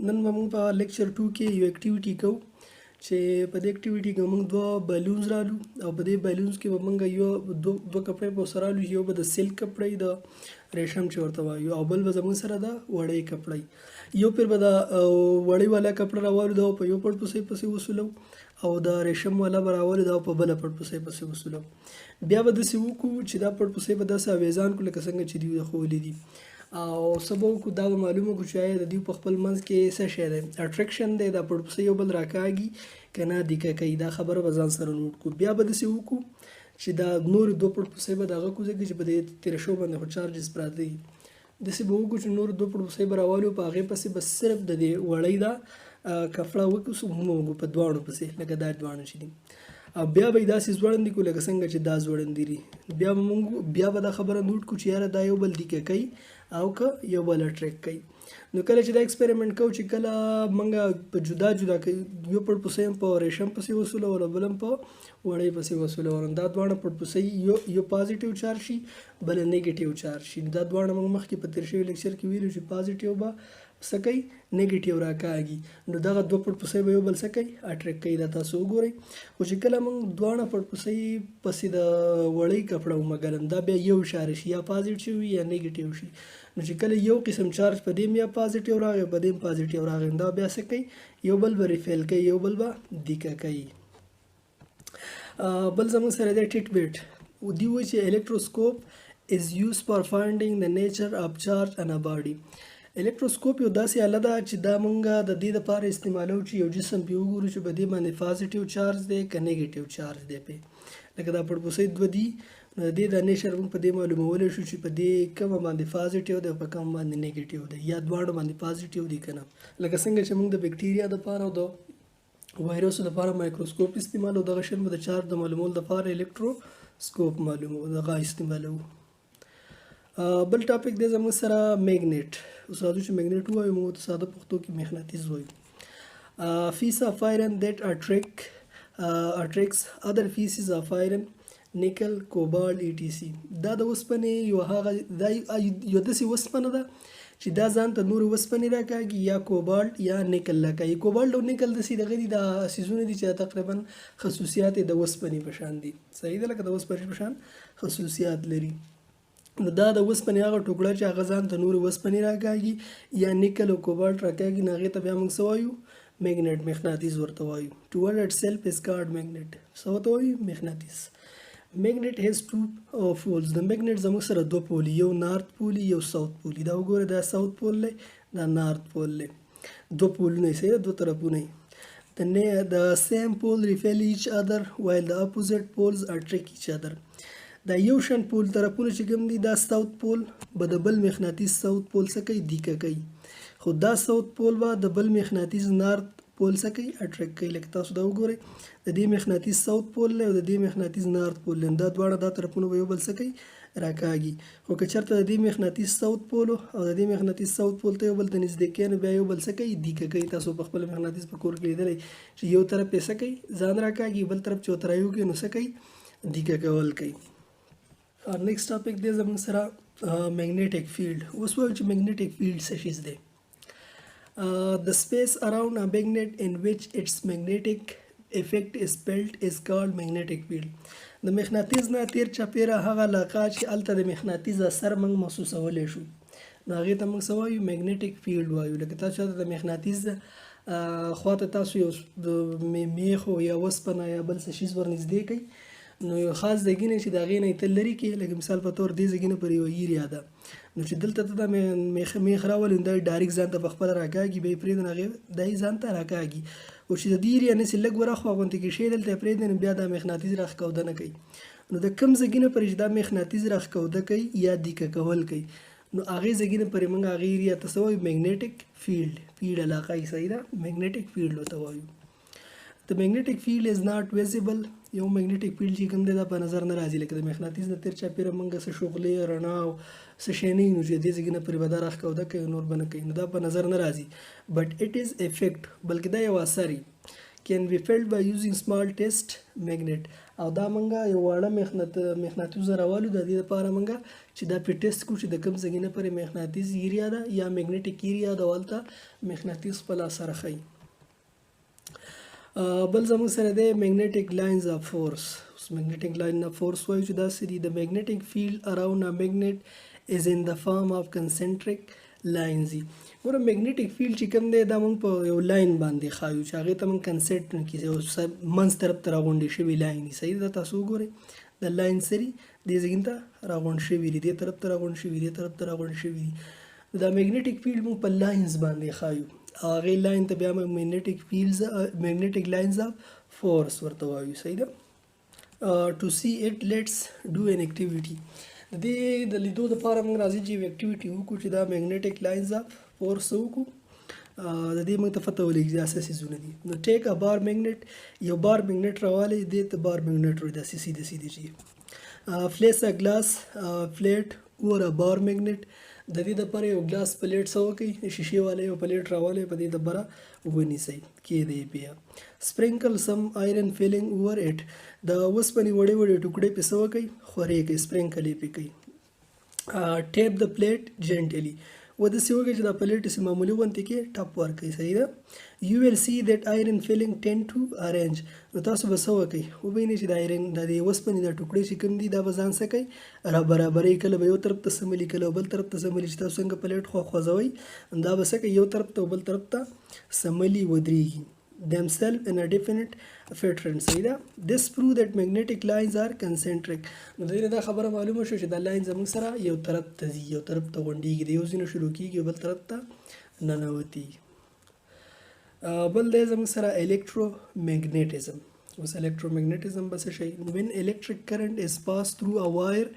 نن به موږ په لیکچر 2 کې یو اکټیویټي کوو چې په دې اکټیویټي کې موږ دوه بالونز رالو او په دې بالونز کې به موږ یو دوه کپړې په سره رالو، یو به د سلک کپړې د ریشم چې ورته وایو او بل به زموږ سره د وړۍ کپړې. یو پیر به د وړۍ والا کپړه راوالو دا په یو پړ پسې وسولو او د ریشم والا به راوالو دا په بله پړ پسې وسولو. بیا به داسې وکړو چې دا پړ پسې به داسې اویزان کړو لکه څنګه چې دوی ښوولي دي او څه به وکړو دا به معلومه کړو چې آیا د دوی په خپل منځ کې څه شی دی، اټریکشن دی، دا پړپسې یو بل راکاږي که نه دیکه کوي. دا خبره به ځان سره نوټ کړو. بیا به داسې وکړو چې دا نورې دوه پړپسې به د هغه کوزه کې چې په دې تیرشو باندې خو چارجز پراته دي داسې به وکړو چې نورې دوه پړپسې به راوالو په هغې پسې به صرف د دې وړۍ دا کپړه وکړو په دواړو پسې لکه دا دواړه چې دي او بیا به یې داسې ځوړندې کړو لکه څنګه چې دا ځوړندې دي. بیا به دا خبره نوټ کړو چې یاره دا یو بل دیکه کوي او که یو بل اټریک کوي. نو کله چې دا ایکسپریمنټ کوو چې کله موږ په جدا جدا کوي یو پړپسې هم په ریشم پسې وسولو بل هم په وړۍ پسې وسولو، دا دواړه پړپسې یو پازیټیو چارج شي بل نیګیټیو چارج شي. دا دواړه موږ مخکې په تیر شوي لیکچر کې ویلو چې پازیټیو به څه کوي نیګیټیو راکاږي، نو دغه دوه پړپسې به یو بل څه کوي اټریک کوي. دا تاسو وګورئ. خو چې کله موږ دواړه پړپسې پسې د وړۍ کپړه ومګرم دا بیا یو اشاره شي یا پازیټیو وي یا نیګیټیو شي. نو چې کله یو قسم چارج په دې یا پازیټیو راغی په دې پازیټیو راغی دا بیا څه کوي یو بل به ریفیل کوي یو بل به دیکه کوي. بل زموږ سره دی ټیټ بیټ. دوی وایي چې الکتروسکوپ is used for finding the nature of charge in a body. الکتروسکوپ یو داسې آله ده چې دا مونږ د دې لپاره استعمالوو چې یو جسم پې وګورو چې په دې باندې پازیټیو چارج دی که نیګیټیو چارج دی پې. لکه دا پړپسې دوه دي نو د دې د نیچر موږ په دې معلومولی شو چې په دې کومه باندې پازیټیو دی او په کومه باندې نیګیټیو دی یا دواړو باندې پازیټیو دي که نه. لکه څنګه چې موږ د بکټیریا دپاره او د وایرسو دپاره مایکروسکوپ استعمالوو دغه شان به د چارج د معلومولو دپاره الکتروسکوپ دغه استعمالوو. بل ټاپک دی زموږ سره میګنیټ. اوس راځو چې میګنیټ ووایو موږ ته ساده پښتو کې مقناطیس وایو. piece of iron that attracts other pieces of iron نکل کوبالت etc. دا د اوسپنې یو داسې اوسپنه ده چې دا ځان ته نورې اوسپنې راکاږي یا کوبالت یا نکل راکاږي. کوبالت او نکل داسې دغه دي دا څیزونه دي چې تقریبا خصوصیات یې د اوسپنې په شان دي، صحیح ده، لکه د اوسپنې په شان خصوصیات لري. نو دا د اوسپنې هغه ټوکړه چې هغه ځان ته نورې اوسپنې راکاږي یا نکل او کوبالت راکاږي نو هغې ته بیا موږ څه وایو میګنیټ، مقناطیس ورته وایو. toward itself is called magnet. څه ورته وایو مقناطیس. میګنیټ هیز ټو پولز. د میګنیټ زموږ سره دوه پولي، یو نارت پولي یو ساوت پولي. دا وګوره دا ساوت پول دی دا نارت پول دی، دوه پولونه یې صحیح ده دوه طرفونه یې. the same pole repel each other while the opposite poles attract each other. دا یو شان پول طرفونه چې کوم دي دا ساوت پول به د بل مقناطیس ساوت پول څه کوي دیکه کوي، خو دا ساوت پول به د بل مقناطیس نارت پول څه کوي اټریک کوي. لکه تاسو دا وګورئ د دې مقناطیس ساوت پول دی او د دې مقناطیس نارت پول دی، دا دواړه دا طرفونه به یو بل څه کوي راکاږي. خو که چېرته د دې مقناطیس ساوت پول او د دې مقناطیس ساوت پول ته یو بل ته نږدې کوي نو بیا یو بل څه کوي دیکه کوي. تاسو په خپل مقناطیس په کور کې لیدلی چې یو طرف یې څه کوي ځان راکاږي بل طرف چې ورته رايو کوي نو څه کوي دیکه کول کوي. نیکسټ ټاپک دی زموږ سره میګنیټک فیلډ. اوس وایو چې میګنیټک فیلډ څه شیز دی. The space around a magnet in which its magnetic effect is felt is called magnetic field. د مقناطیس نه تیر چاپیره هغه علاقه چې هلته د مقناطیس اثر موږ محسوسولی شو نو هغې ته موږ څه وایو میګنیټک فیلډ وایو. لکه تاسو چاته د مقناطیس خواته تاسو یو میخ یا اوسپنه یا بل څه شیز ورنږدې کوي نو یو خاص ځای نه چې د هغې نه یې ته لرې کړي، لکه مثال په طور دې ځای نه پر یوه ایریا ده نو چې دلته ته دا میخ راولي نو دا یې ډایرکټ ځان ته په خپله راکاږي بیا یې پرېږدي نو هغې دا یې ځان ته راکاږي. او چې د دې ایریا نه چې لږ ورهاخوا غوندې کې شی دلته یې پرېږدي نو بیا دا مقناطیس راښکوده نه کوي. نو د کوم ځای نه پرې چې دا مقناطیس راښکوده کوي یا دیکه کول کوي نو هغې ځای نه پرې موږ هغې ایریا ته څه وایو میګنیټک فیلډ علاقه یې صحیح ده میګنیټک فیلډ ورته وایو. The magnetic field is not visible. یو میګنیټک فیلډ چې کوم دی دا په نظر نه راځي، لکه د مقناطیس د تیر چاپیره موږ څه شغلې رڼا او څه شی نه وي نو چې دې ځای نه پرې به دا راښکوده کوي نور به نه کوي نو دا په نظر نه راځي. بټ اټ از افیکټ بلکې دا یو اثر can be felt by using small test magnet. او دا منګه یو واړه مغناطیس راوالو د دې لپاره منګه چې دا په ټیسټ کو چې د کوم ځای نه پرې مغناطیس ایریا ده یا میګنیټیک ایریا د ولته مغناطیس په لاس سره خي. بل زموږ سره د میګنیټیک لاینز اف فورس. magnetic line of force وایو چې دا سری د magnetic field around a magnet is in the form of concentric lines. ګوره magnetic field چې کوم دی دا موږ په یو لاین باندې ښایو چې هغې ته موږ کنسنټریک کیږي او منځ طرف ته راغونډې شوي لاین دي. صحیح ده؟ تاسو وګورئ د لاین سری دې ځای ته راغونډ شوي دي، دې طرف ته راغونډ شوي دي، دې طرف ته راغونډ شوي دي. دا magnetic field موږ په لاینز باندې ښایو او هغې لاین ته بیا موږ magnetic lines of force ورته وایو. صحیح ده؟ to see it let's do an activity. د لیدو لپاره موږ راځي چې یو اکټیویټي وکړو چې دا میګنیټیک لاینز اف فورس وکړو. د دې موږ ته پته ولګي چې اساسي څیزونه دي. نو ټیک ا بار میګنیټ، یو بار میګنیټ راوالی دې ته بار میګنیټ وایي. داسې سیده سیده چې پلیس ا ګلاس پلیټ اور ا بار میګنیټ. د دې لپاره یو ګلاس پلیټ څه وکړئ، شیشې والا یو پلیټ راوالی په دې لپاره ونیسئ کېدی بیا. سپرینکل سم آیرن فیلینګ اوور اټ. د اوسپنې وړې وړې ټوکړې پې څه وکړئ، خورې کړئ، سپرینکل یې پې کوئ. ټیپ د پلیټ جینټلی، وداسې وکړئ چې دا پلیټ یې معمولي غوندې کې ټپ ورکړئ. صحیح ده؟ یو ویل سی دیټ آیرن فیلینګ ټین ټو ارینج. نو تاسو به څه وکئ، وبینئ چې د آیرن د اوسپنې دا ټوکړې چې کوم دي دا به ځان څه کوي، را برابروي. کله به یو طرف ته سملي، کله بل طرف ته سملي. چې تاسو څنګه پلیټ خوځوئ دا به څه کوي، یو طرف ته او بل طرف ته سملي ودرېږي. themselves in a definite pattern. صحیح ده؟ this prove that magnetic lines are concentric. نو د دې دا خبره معلومه شو چې دا لاین زموږ سره یو طرف ته ځي، یو طرف ته غونډېږي، د یو ځای نه شروع کېږي بل طرف ته ننوتي. بل دی زموږ سره electromagnetism. اوس electromagnetism به څه شی؟ when electric current is passed through a wire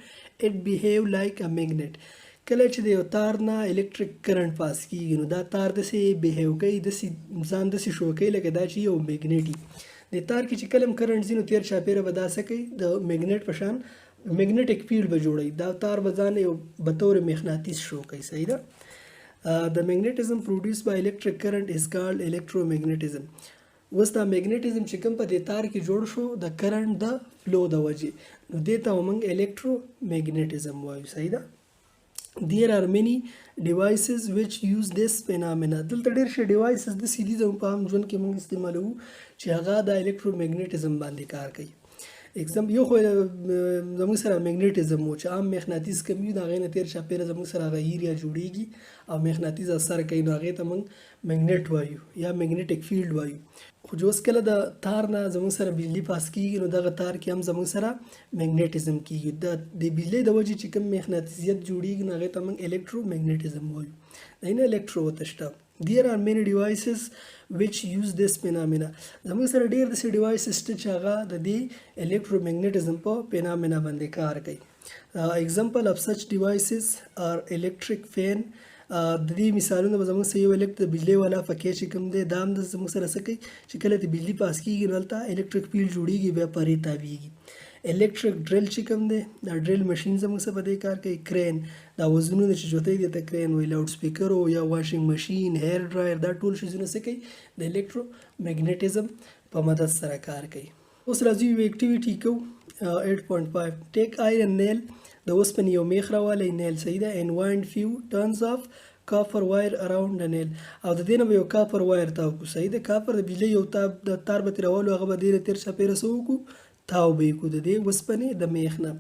it behave like a magnet. کله چې د یو تار نه الکتریک کرنټ پاس کېږي نو دا تار داسې بیهیو کوي، داسې ځان داسې شو کوي لکه دا چې یو میګنیټ وي. د تار کې چې کله هم کرنټ ځي نو تیر چاپېره به دا څه کوي، د میګنیټ په شان میګنیټیک فیلډ به جوړوي. دا تار به ځان یو بطور مغناطیس شو کوي. صحیح ده؟ د میګنیټیزم پروډیوس بای الکتریک کرنټ از کالډ الکترومیګنیټیزم. اوس دا میګنیټیزم چې کوم په دې تار کې جوړ شو د کرنټ د فلو د وجې، نو دې ته موږ الکترومیګنیټیزم وایو. صحیح ده؟ There are many devices which use this phenomena. دلته ډېر ښه ډیوایسز داسې دي زموږ په عام ژوند کې موږ استعمالوو چې هغه د الکترومیګنیټیزم باندې کار کوي. یو خو زموږ سره میګنیټیزم و چې عام مغناطیس کوم وي د هغې نه تېر چاپېره زموږ سره هغه ایریا جوړېږي او مغناطیس اثر کوي، نو هغې ته موږ میګنیټ وایو یا میګنیټیک فیلډ وایو. خو چې اوس کله د تار نه زموږ سره بجلی پاس کېږي نو دغه تار کې هم زموږ سره میګنیټیزم کېږي. د بجلی د وجې چې کوم مغناطیسیت جوړېږي نو هغې ته موږ الکترومیګنیټیزم وایو. نه الکترو ورته شته. There are many devices which use this phenomena. زموږ سره ډېر داسې ډیوایسز شته چې هغه د دې الکترومیګنیټیزم په پینامنا باندې کار کوي. example of such devices are electric fan. د دې مثالونه به زموږ سره یو د بجلی والا فکې چې کوم دی دا هم د زموږ سره څه کوي چې کله د بجلی پاس کېږي نو هلته الکتریک فیلډ جوړېږي بیا پرې تاویږي. الکتریک ډریل چې کوم دی دا ډریل مشین زموږ سره په دې کار کوي. کرین دا وزنونه چې جوتوي دي ته کرین وایي. لاوډ سپیکر یا واشنګ مشین، هیر ډرایر، دا ټول شیزونه څه کوي د الکترومیګنیټیزم په مدد سره کار کوي. اوس راځو یو اکټیویټي کوو. 8.5 ټیک آیرن نیل. د اوسپنې یو میخ راوالی نیل. صحیح ده؟ and wind few turns of copper wire around the nail. او د دې نه به یو کاپر وایر تاو کړو. صحیح ده؟ کاپر د بجلی یو د تار به ترې راولو هغه به دې نه تېر چاپېره څه وکړو، تاو به یې کړو د دې اوسپنې د میخ نه.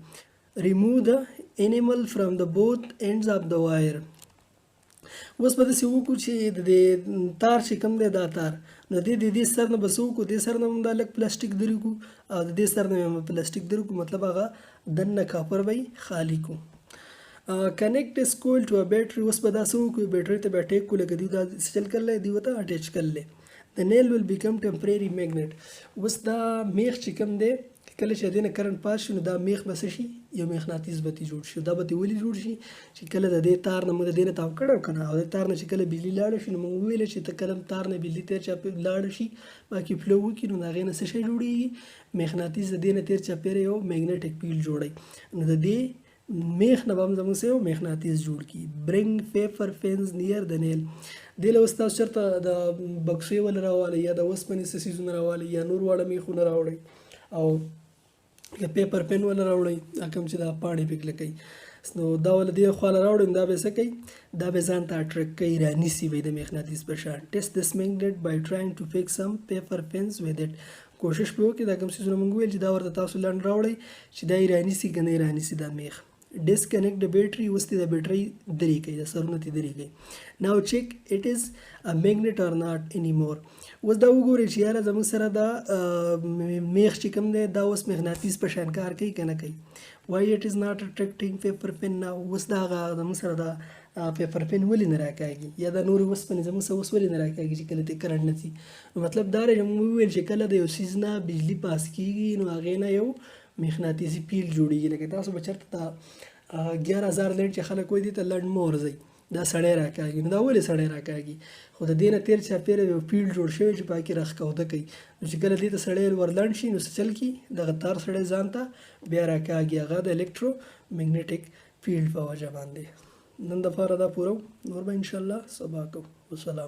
remove the enamel from the both ends of the wire. اوس به داسې وکړو چې د دې تار چې کوم دی دا تار نو د دې سر نه به څه وکړو، دې سر نه هم دا لږ پلاستیک درې کړو او د دې سر نه هم پلاستیک درې کړو، مطلب هغه دننه کاپر به یې خالي کړو. کنیکټ اس کویل ټو ا بیټري. اوس به دا څه وکړو، بیټري ته بیا ټیک کړو لکه دوی دا چل کړلی دوی ورته اټیچ کړلی. د نیل ول بیکم ټمپرری میګنیټ. اوس دا میخ چې کوم دی کله چې د دې نه کرنټ پاس شي نو دا میخ به څه شي، یو مغناطیس به ترې جوړ شي. دا به ترې ولې جوړ شي چې کله د دې تار نه موږ د دې نه تاو کړی که نه، او د تار نه چې کله بجلي لاړه شي نو موږ وویله چې ته کله تار نه بجلي تېر چاپېره لاړه شي باقي فلو وکړي نو د هغې نه څه شی جوړېږي، مغناطیس د دې نه تېر چاپېره یو میګنیټیک فیلډ جوړوي. نو د دې میخ نه به هم زموږ څه یو مغناطیس جوړ کړي. برینګ پیپر پینز نیر د نیل، دې له اوس تاسو چېرته د بکسې ول راوالی یا د اوسپنې څه څیزونه راوالی یا نور واړه میخونه راوړئ او یا پیپر پین ول راوړئ کوم چې دا پاڼې پې کلکوي، نو دا ول دې خواله راوړئ دا به څه کوي، دا به ځان ته اټریکټ کوي، رانیسي وي د مغناطیس په شان. ټیسټ دس میګنیټ بای ټراینګ ټو فکس سم پیپر پینز ود اټ، کوشش پې وکړئ دا کوم څیزونه مونږ ویل چې دا ورته تاسو لنډ راوړئ چې دا یې رانیسي که نه یې رانیسي دا میخ. ډسکنیکټ د بیټري، اوس دې د بیټرۍ درې کوي، د سرونه دې درې کوي. ناو چیک اټ از ا میګنیټ اور ناٹ اني مور. اوس دا وګورئ چې یاره زموږ سره دا میخ چې کوم دی دا اوس مغناطیس په شان کار کوي که نه کوي. وای اټ از ناٹ اټریکټینګ پیپر پین ناو، اوس دا هغه زموږ سره دا پیپر پین ولې نه راکاږي یا دا نورې اوسپنې زموږ سره اوس ولې نه راکاږي چې کله دې کرنټ نه ځي. نو مطلب دا دی چې موږ وویل چې کله د یو څیز نه بجلي پاس کېږي نو هغې نه یو مغناطیسي پیل جوړیږي. لکه تاسو به چېرته دا 11,000 لنډ چې خلک وایي دې ته لنډ مه ورځئ دا سړی راکاږي، نو دا ولې سړی راکاږي، خو د دې نه تېر چاپېره یو فیلډ جوړ شوی چې پکې راښکته کوي، نو چې کله دې ته سړی ور لنډ شي نو څه چل کي دغه تار سړی ځان ته بیا راکاږي، هغه د الکترو میګنیټیک فیلډ په وجه باندې. نن دپاره دا پوره، نور به انشاءالله سبا کوو. والسلام.